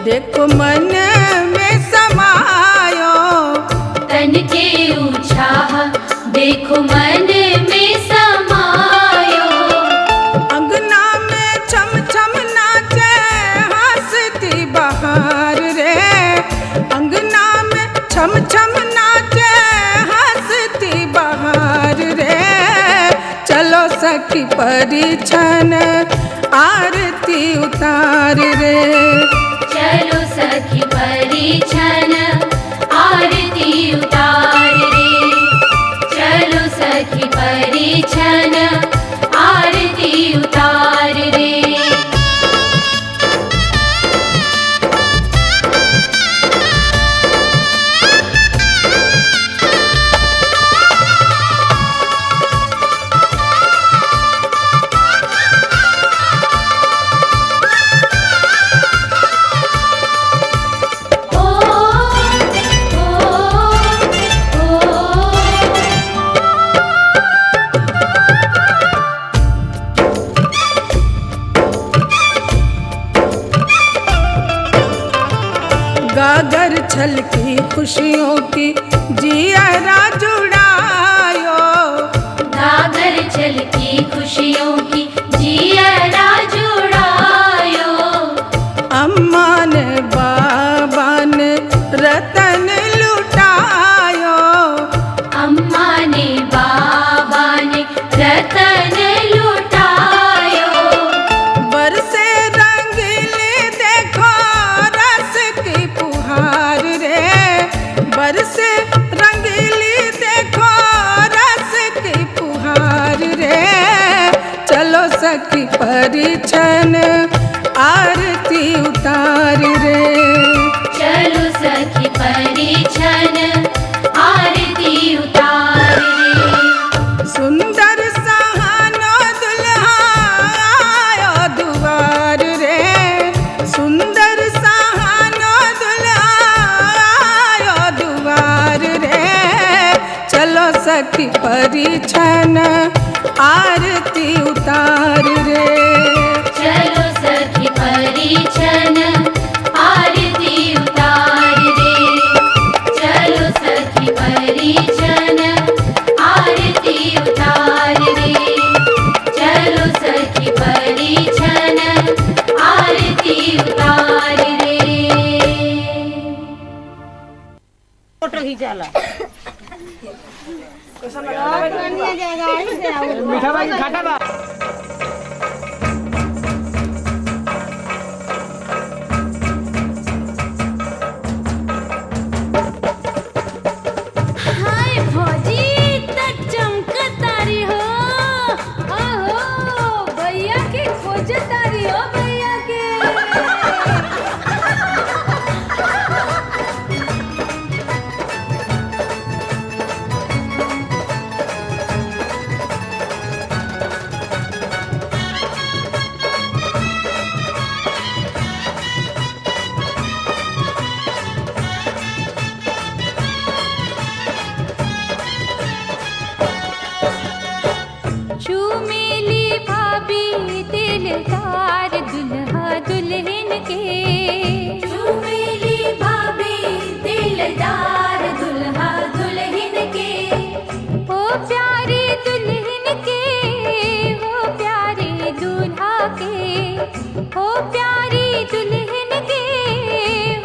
देखो मन में समायो, तन के उत्साह देखो मन में समायो। अंगना में छम छम नाचे हंसती बहार रे, अंगना में छम छम नाचे हंसती बहार रे। चलो सखी परिछन आरती उतार रे, चलो सखी परिछन आरती उतार रे, चलो सखी परिछन आरती उतार रे। गागर छलकी खुशियों की जियरा जुड़ायो, गागर छलकी खुशियों की जियरा जुड़ायो। अम्मा ने बाबा ने रतन लुटायो, अम्मा ने बाबा ने रतन लुटायो। बरसे रंगीले देखो रस की पुहार रे, बरसे रंगीली देखो रस की पुहार रे। चलो सखी परिछन आरती उतार रे, चलो सखी परिछन आरती उतार रे। सुंदर सहानो दुल्हा आयो दुआर रे, सुंदर सहानो दुल्हा आयो दुआर रे। चलो सखी परिछन आरती उतार रे, चलो सखी परिछन आरती उतार रे, चलो सखी परिछन आरती उतार रे, चलो सखी परिछन आरती उतार रे। फोटो खींचाला मीठा भाई खाटा बा। हाय भौजी तक चमकतारी हो, आहो भैया के खोजतारी हो, भैया के। चूमेली भाभी दिलदार दुल्हा दुल्हन के, चूमेली भाभी दिलदार दुल्हा दुल्हन के। ओ प्यारे दुल्हन के, हो प्यारे दूल्हा के, हो प्यारी दुल्हन के,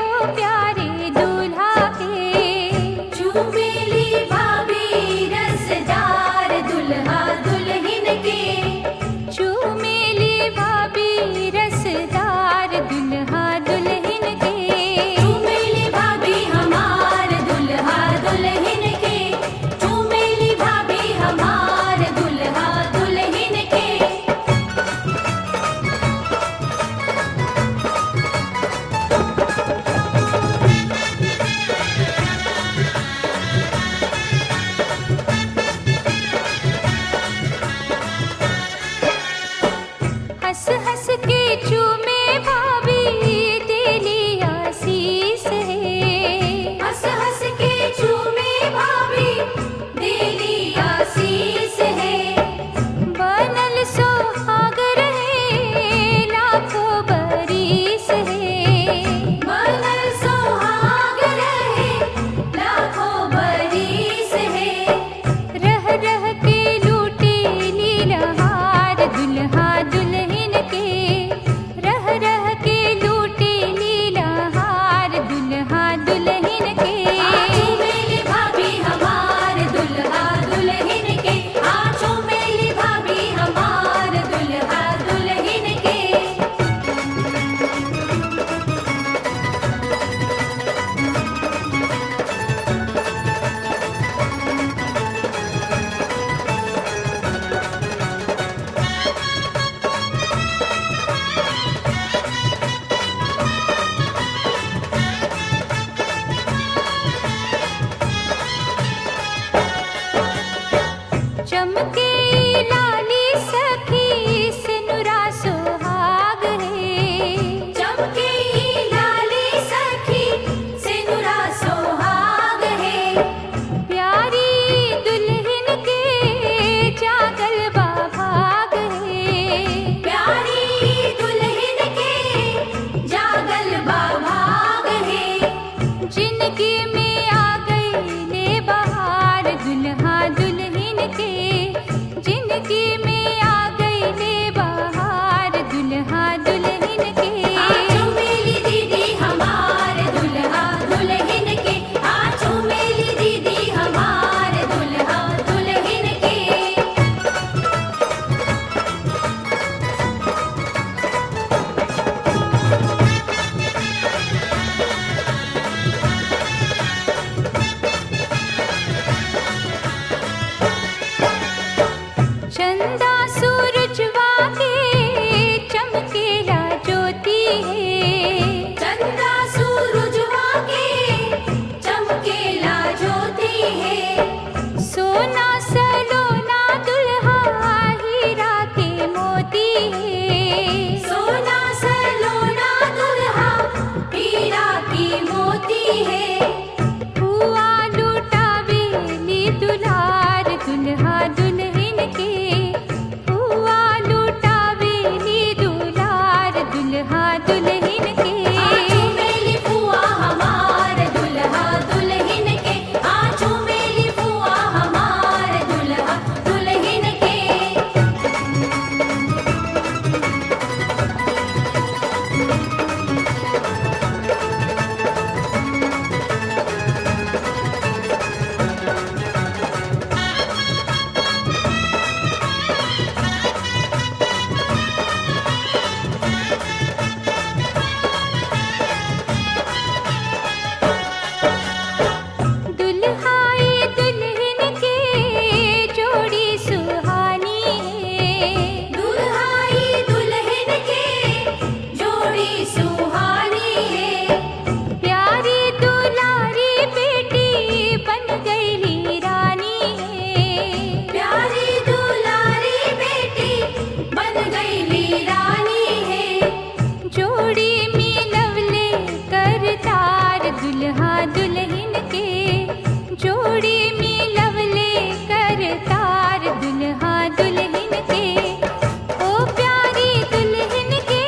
हो प्यारे दूल्हा के। चूमेली भाभी रसदार दुल्हा दुल्हन के, चूमेली भाभी रसदार दुल्हा दुल्हन के। चूमेली भाभी हमार चमके लाली सखी सिनुरा सुहाग है। चमके लाली सखी सिनुरा सुहाग है। प्यारी दुल्हन के जागल बा भाग है। प्यारी दुल्हन के जागल बा भाग है। जिनकी में आ गई ले बहार दुल्हा दुल्हन के। जिनकी में आ गई ले बहार दुल्हा दुल्हन के। आजू मेरी दीदी हमार दुल्हा दुल्हन के। आजू मेरी दीदी हमार दुल्हा दुल्हन के। चंदा सूरजवा के चमकेला ज्योति है। चंदा सूरजवा के चमकेला ज्योति है। सोना सलोना दुल्हा हीरा के मोती है। सोना सलोना दुल्हा हीरा की मोती है। हुआ लुटावेली दुलार दुल्हा दुल्हन के। हुआ लुटावेली दुलार दुल्हा दुल्हन के। आजू मेरी फुआ हमार दुल्हा दुल्हन के। आजू मेरी फुआ हमार दुल्हा दुल्हन के। दुल्हाई दुल्हन के जोड़ी सुहानी है। दुल्हाई दुल्हन के जोड़ी सुहानी है। प्यारी दुलारी बेटी बन गई रानी है। प्यारी दुलारी बेटी बन गई रानी है। जोड़ी मिलवले करतार दुल्हा दुल्हन के। जोड़ी मिलवले करतार दुल्हा दुल्हन के। ओ प्यारी दुल्हन के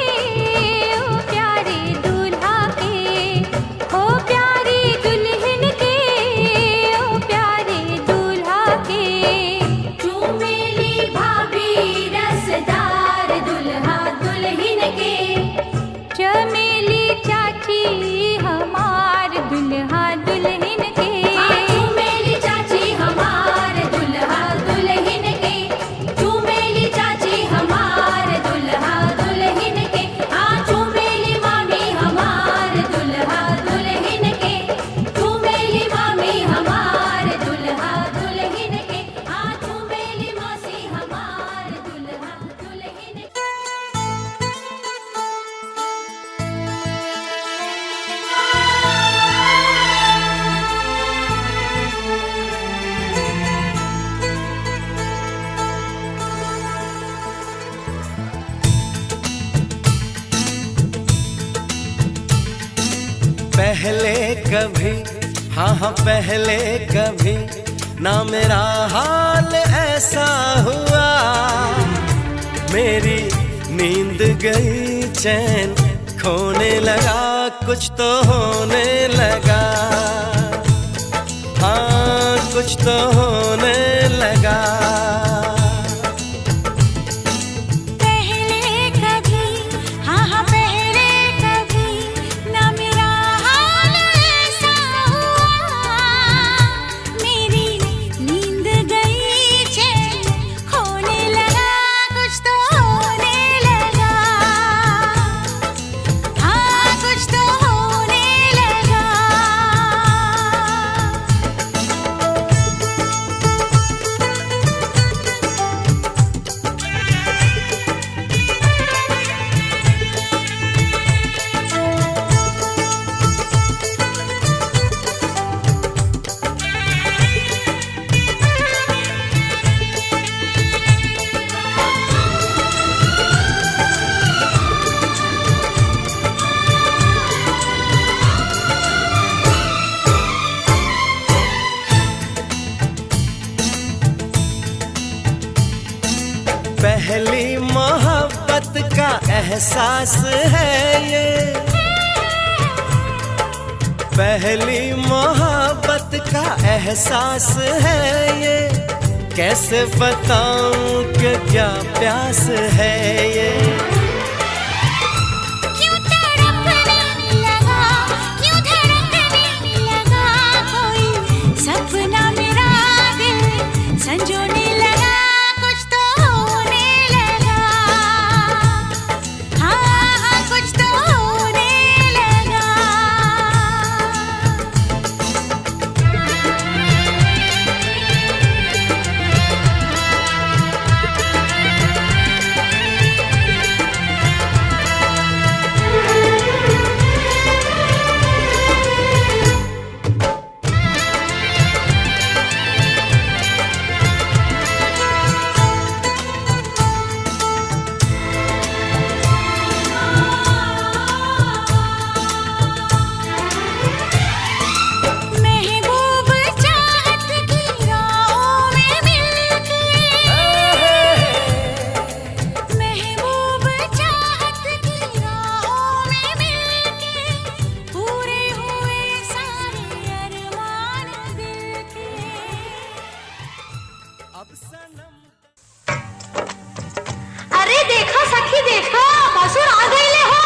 ओ प्यारे दूल्हा के। ओ प्यारी दुल्हन के ओ प्यारे दूल्हा के। चूमेली भाभी रसदार दुल्हा दुल्हन के। चमेली चाची हमार दुल्हा दुल्हन के। आजू मेरी चाची हमार दुल्हा दुल्हन के। चूमेली चाची हमार दुल्हा दुल्हन के। आजू मेरी मामी हमार दुल्हा दुल्हन के। चूमेली मामी हमार दुल्हा दुल्हन के। आजू मेरी मौसी हमार दुल्हा दुल्हन के। पहले कभी, हाँ हाँ पहले कभी ना मेरा हाल ऐसा हुआ। मेरी नींद गई चैन खोने लगा, कुछ तो होने लगा। हाँ कुछ तो होने लगा। पहले कभी, हाँ हाँ पहले कभी ना मेरा हाल ऐसा हुआ। मेरी नींद गई चैन खोने लगा, कुछ तो होने लगा। हाँ कुछ तो होने लगा। पहली मोहब्बत का एहसास है ये, पहली मोहब्बत का एहसास है ये। कैसे बताऊं कि क्या प्यास है ये। क्यों तड़पने लगा, क्यों धड़कने लगा, कोई सपना मेरा दिल संजोने लगा, कुछ तो होने लगा, हाँ कुछ तो होने लगा। महबूब चाहत की राहों में मिलके, महबूब चाहत की राहों में मिलके, पूरे हुए सारे अरमान दिल के। अब सनम अरे देखो सखी देखो, भसुर आ गईले हो।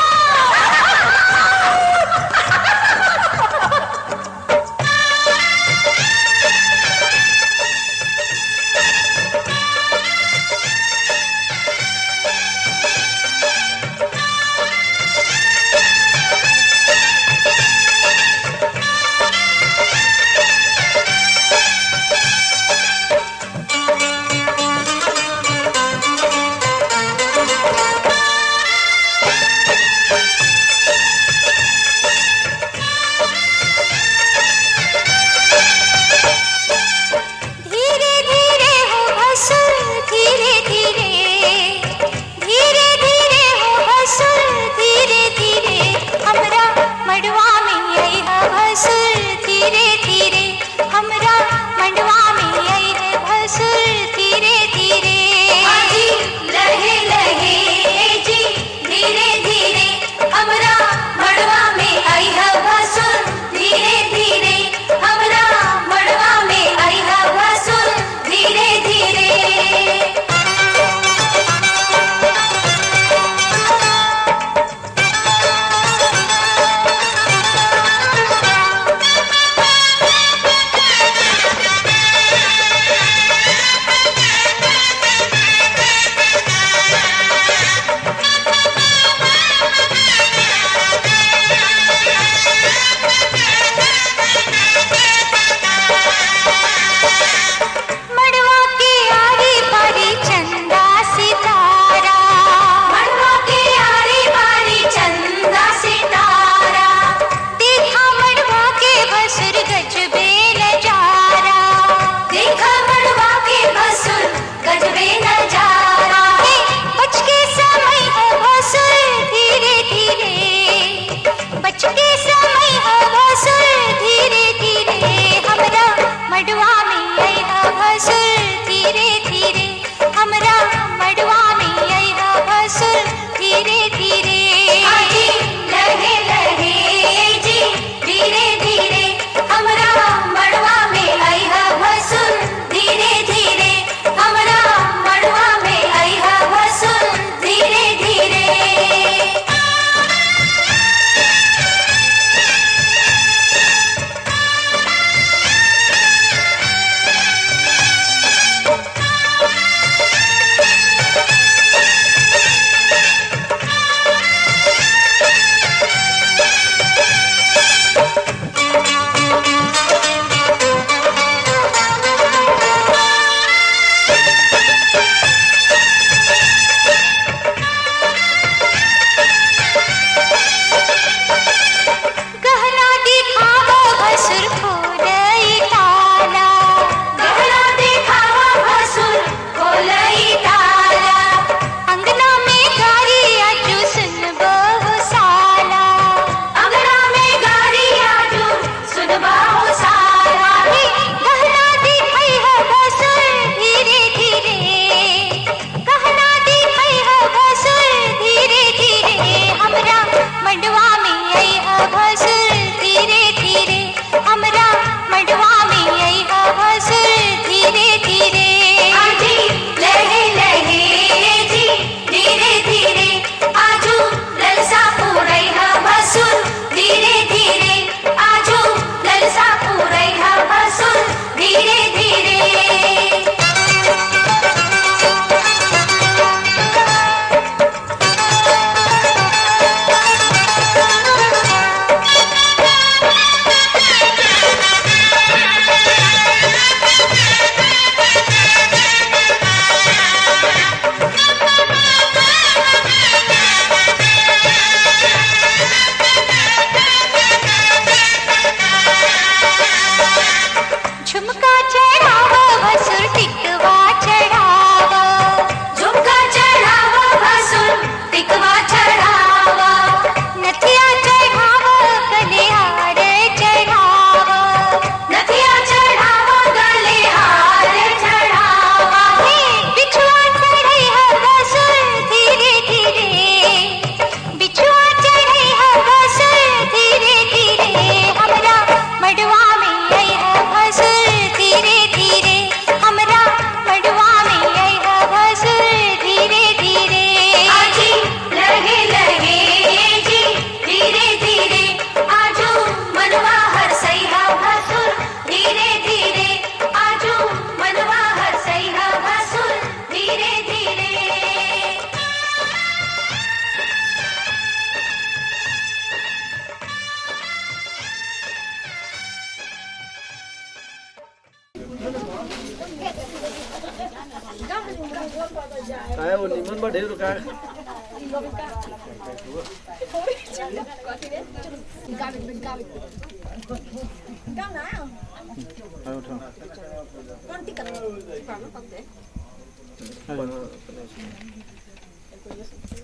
काय वो निमन बा ढेर का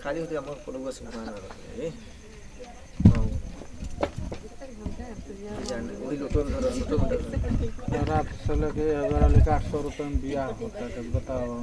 खाली होते हम फोटो बस मारना है जाने वही लोटो रात से लेके 800 रुपये में बिया होता है बताओ।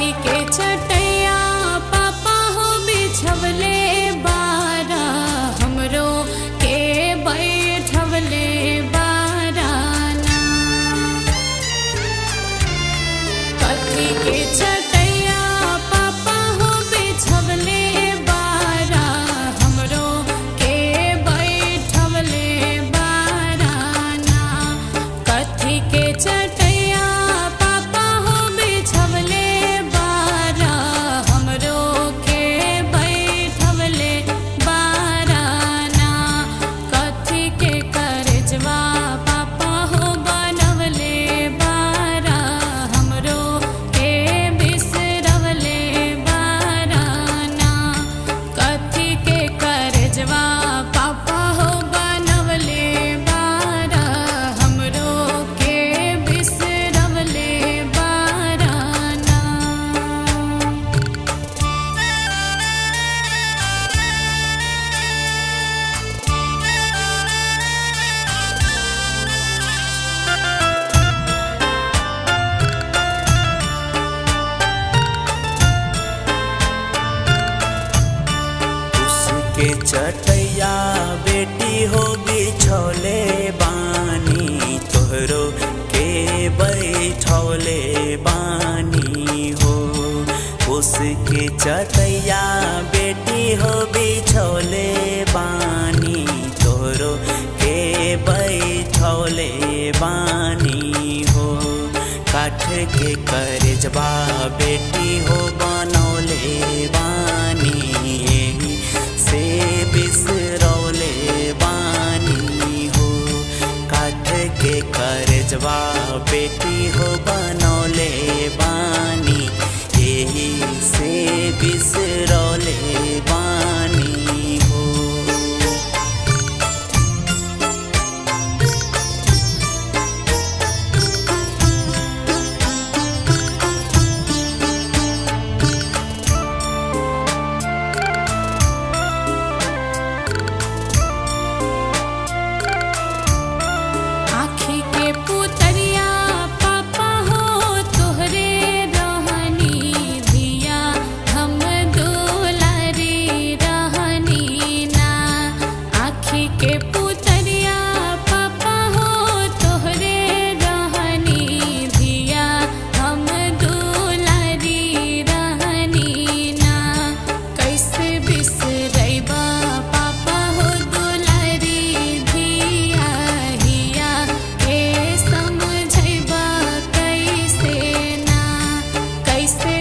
कथी के चटैया पापा हो बिछवले बारा हमरो के बैठवले बाराना कथी के चटैया पापा हो बिछवले बारा हमरो के बैठवले बाराना कथी के चटैया पापा हो बिछवले बारा हमरो के बैठवले बाराना कथी के करजवा पापा हो बनवले बारा हमरो के बिसरवले बाराना कथी के करजवा पापा हो बनवले बारा हमरो के बिसरवले बाराना उसके चटैया बेटी हो बिछौले बानी तोहरो के बैठौले बानी हो उसके चटैया बेटी हो बिछौले बानी तोहरो के बैठौले बानी हो काठ के करजबा बेटी हो बनौले बानी एही से बिसरौले बानी हो काठ के करजबा बेटी हो बनौले बानी एही से बिसरौले बानी हो आँखी के पुतरिया पापा हो तोहरे रहनी धिया हम दुलारी रहनी ना आँखी के पुतरिया पापा हो तोहरे रहनी धिया हम दुलारी रहनी ना कैसे बिसरैबा पापा हो दुलारी धिया हिया के समझैबा कैसे ना कैसे